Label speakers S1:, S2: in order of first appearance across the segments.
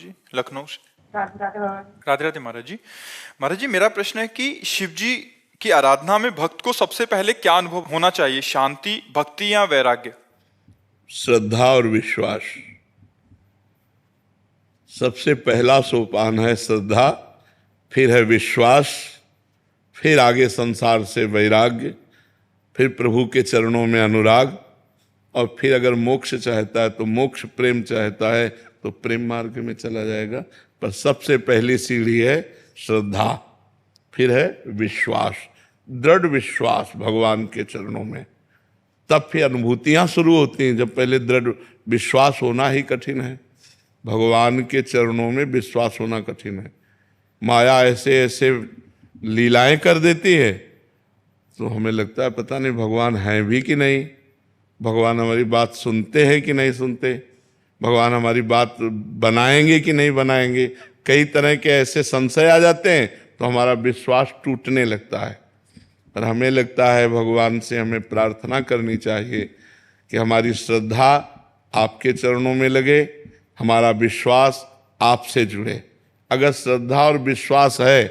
S1: जी, लखनऊ से।
S2: राधे राधे बाबा जी।
S1: राधे राधे महाराज जी। महाराज जी, मेरा प्रश्न है कि शिव जी की आराधना में भक्त को सबसे पहले क्या अनुभव होना चाहिए, शांति, भक्ति या वैराग्य?
S3: श्रद्धा और विश्वास। सबसे पहला सोपान है श्रद्धा, फिर है विश्वास, फिर आगे संसार से वैराग्य, फिर प्रभु के चरणों में अनुराग, और फिर अगर मोक्ष चाहता है तो मोक्ष, प्रेम चाहता है तो प्रेम मार्ग में चला जाएगा। पर सबसे पहली सीढ़ी है श्रद्धा, फिर है विश्वास, दृढ़ विश्वास भगवान के चरणों में। तब फिर अनुभूतियां शुरू होती हैं। जब पहले दृढ़ विश्वास होना ही कठिन है, भगवान के चरणों में विश्वास होना कठिन है। माया ऐसे ऐसे लीलाएं कर देती है तो हमें लगता है पता नहीं भगवान हैं भी कि नहीं, भगवान हमारी बात सुनते हैं कि नहीं सुनते, भगवान हमारी बात बनाएंगे कि नहीं बनाएंगे। कई तरह के ऐसे संशय आ जाते हैं तो हमारा विश्वास टूटने लगता है। पर हमें लगता है भगवान से हमें प्रार्थना करनी चाहिए कि हमारी श्रद्धा आपके चरणों में लगे, हमारा विश्वास आपसे जुड़े। अगर श्रद्धा और विश्वास है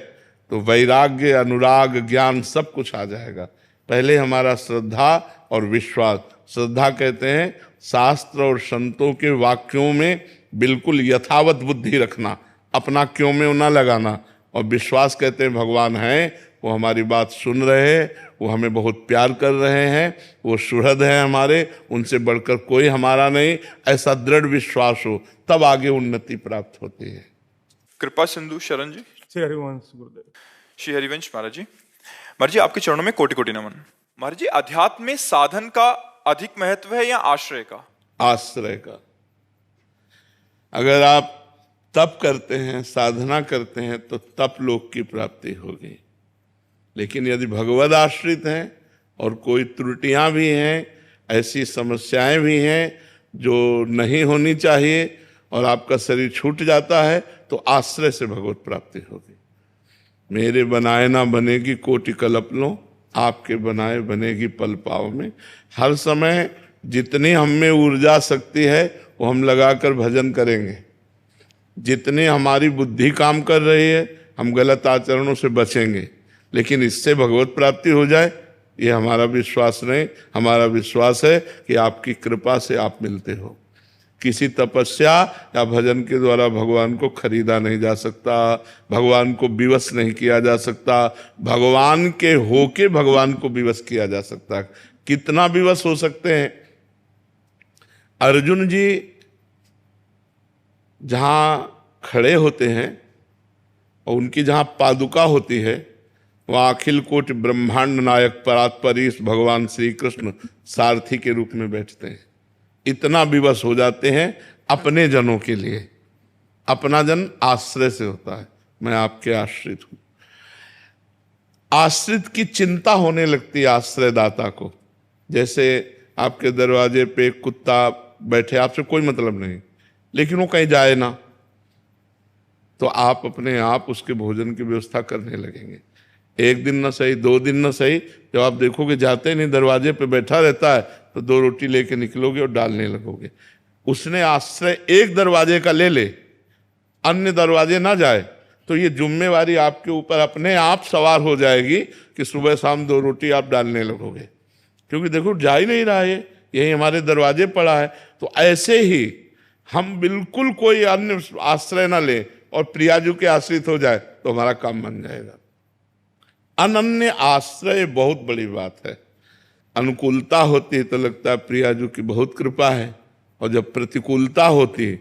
S3: तो वैराग्य, अनुराग, ज्ञान सब कुछ आ जाएगा। पहले हमारा श्रद्धा और विश्वास। श्रद्धा कहते हैं शास्त्र और संतों के वाक्यों में बिल्कुल यथावत बुद्धि रखना, अपना क्यों में ना लगाना। और विश्वास कहते हैं भगवान हैं, वो हमारी बात सुन रहे हैं, वो हमें बहुत प्यार कर रहे हैं, वो सुहृद हैं हमारे, उनसे बढ़कर कोई हमारा नहीं। ऐसा दृढ़ विश्वास हो तब आगे उन्नति प्राप्त होती है।
S1: कृपा सिंधु शरण जी।
S2: श्री हरिवंश गुरुदेव।
S1: श्री हरिवंश महाराज जी। महाराज जी, आपके चरणों में कोटि कोटि नमन। महाराज जी, अध्यात्म में साधन का अधिक महत्व है या आश्रय का?
S3: आश्रय का। अगर आप तप करते हैं, साधना करते हैं तो तप लोक की प्राप्ति होगी। लेकिन यदि भगवद आश्रित हैं और कोई त्रुटियां भी हैं, ऐसी समस्याएं भी हैं जो नहीं होनी चाहिए और आपका शरीर छूट जाता है, तो आश्रय से भगवत प्राप्ति होगी। मेरे बनाए ना बनेगी कोटि कल्प लो, आपके बनाए बनेगी पल पाव में। हर समय जितनी हम में ऊर्जा शक्ति है वो हम लगाकर भजन करेंगे। जितनी हमारी बुद्धि काम कर रही है हम गलत आचरणों से बचेंगे। लेकिन इससे भगवत प्राप्ति हो जाए ये हमारा विश्वास नहीं। हमारा विश्वास है कि आपकी कृपा से आप मिलते हो। किसी तपस्या या भजन के द्वारा भगवान को खरीदा नहीं जा सकता, भगवान को विवश नहीं किया जा सकता। भगवान के होके भगवान को विवश किया जा सकता। कितना विवश हो सकते हैं? अर्जुन जी जहां खड़े होते हैं और उनकी जहां पादुका होती है वहां अखिल कोटि ब्रह्मांड नायक परात्परीश भगवान श्री कृष्ण सारथी के रूप में बैठते हैं। इतना विवश हो जाते हैं अपने जनों के लिए। अपना जन आश्रय से होता है, मैं आपके आश्रित हूं। आश्रित की चिंता होने लगती है आश्रयदाता को। जैसे आपके दरवाजे पे कुत्ता बैठे, आपसे कोई मतलब नहीं, लेकिन वो कहीं जाए ना, तो आप अपने आप उसके भोजन की व्यवस्था करने लगेंगे। एक दिन न सही, 2 दिन न सही, जब आप देखोगे जाते नहीं, दरवाजे पे बैठा रहता है, तो 2 रोटी लेके निकलोगे और डालने लगोगे। उसने आश्रय एक दरवाजे का ले ले, अन्य दरवाजे ना जाए, तो ये जिम्मेवारी आपके ऊपर अपने आप सवार हो जाएगी कि सुबह शाम 2 रोटी आप डालने लगोगे। क्योंकि देखो जा ही नहीं रहा है, यही हमारे दरवाजे पड़ा है। तो ऐसे ही हम बिल्कुल कोई अन्य आश्रय ना लें और प्रियाजू के आश्रित हो जाए तो हमारा काम बन जाएगा। अनन्य आश्रय बहुत बड़ी बात है। अनुकूलता होती है तो लगता है प्रियाजू की बहुत कृपा है, और जब प्रतिकूलता होती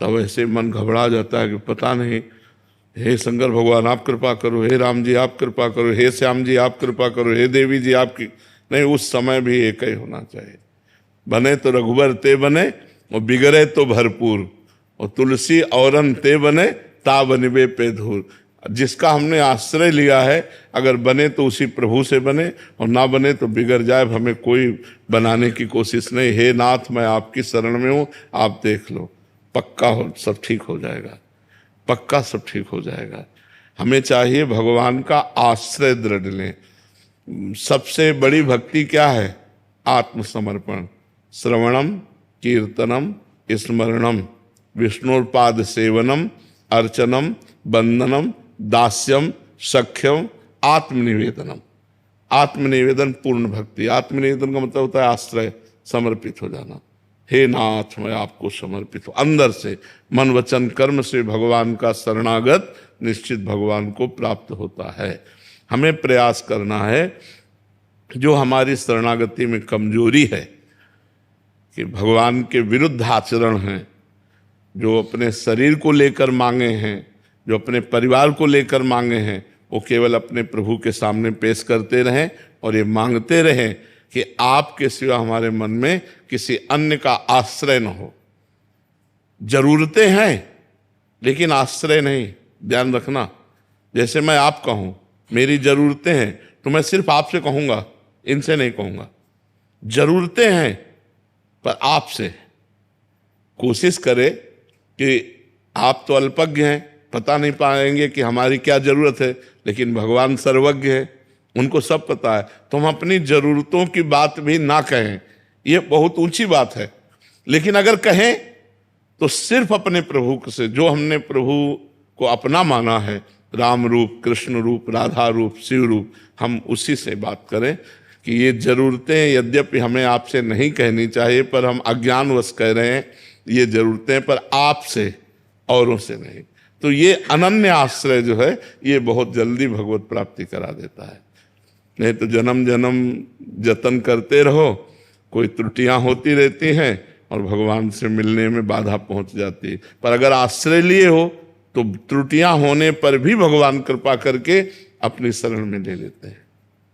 S3: तब ऐसे मन घबरा जाता है कि पता नहीं, हे शंकर भगवान आप कृपा करो, हे राम जी आप कृपा करो, हे श्याम जी आप कृपा करो, हे देवी जी आपकी। नहीं, उस समय भी एक ही होना चाहिए। बने तो रघुबर ते बने और बिगड़े तो भरपूर, और तुलसी औरन ते बने ता बनिबे पे धूर। जिसका हमने आश्रय लिया है अगर बने तो उसी प्रभु से बने, और ना बने तो बिगड़ जाए, हमें कोई बनाने की कोशिश नहीं। हे नाथ मैं आपकी शरण में हूँ, आप देख लो, पक्का हो सब ठीक हो जाएगा, पक्का सब ठीक हो जाएगा। हमें चाहिए भगवान का आश्रय दृढ़ लें। सबसे बड़ी भक्ति क्या है? आत्मसमर्पण। श्रवणम कीर्तनम स्मरणम, विष्णुपाद सेवनम अर्चनम बंदनम दास्यम सख्यम आत्मनिवेदनम। आत्मनिवेदन पूर्ण भक्ति। आत्मनिवेदन का मतलब होता है आश्रय, समर्पित हो जाना। हे नाथ मैं आपको समर्पित हूं, अंदर से मन वचन कर्म से भगवान का शरणागत निश्चित भगवान को प्राप्त होता है। हमें प्रयास करना है, जो हमारी शरणागति में कमजोरी है कि भगवान के विरुद्ध आचरण हैं, जो अपने शरीर को लेकर मांगे हैं, जो अपने परिवार को लेकर मांगे हैं, वो केवल अपने प्रभु के सामने पेश करते रहें और ये मांगते रहें कि आपके सिवा हमारे मन में किसी अन्य का आश्रय न हो। जरूरतें हैं लेकिन आश्रय नहीं, ध्यान रखना। जैसे मैं आपका हूं, मेरी जरूरतें हैं तो मैं सिर्फ आपसे कहूंगा, इनसे नहीं कहूंगा। जरूरतें हैं पर आपसे। कोशिश करें कि आप तो अल्पज्ञ हैं, पता नहीं पाएंगे कि हमारी क्या जरूरत है, लेकिन भगवान सर्वज्ञ है, उनको सब पता है। तो हम अपनी जरूरतों की बात भी ना कहें, ये बहुत ऊंची बात है। लेकिन अगर कहें तो सिर्फ अपने प्रभु से, जो हमने प्रभु को अपना माना है, राम रूप, कृष्ण रूप, राधा रूप, शिव रूप, हम उसी से बात करें कि ये जरूरतें यद्यपि हमें आपसे नहीं कहनी चाहिए, पर हम अज्ञानवश कह रहे हैं ये जरूरतें, पर आपसे, औरों से नहीं। तो ये अनन्य आश्रय जो है ये बहुत जल्दी भगवत प्राप्ति करा देता है। नहीं तो जन्म जन्म जतन करते रहो, कोई त्रुटियां होती रहती हैं और भगवान से मिलने में बाधा पहुंच जाती है। पर अगर आश्रय लिए हो तो त्रुटियां होने पर भी भगवान कृपा करके अपनी शरण में ले लेते हैं।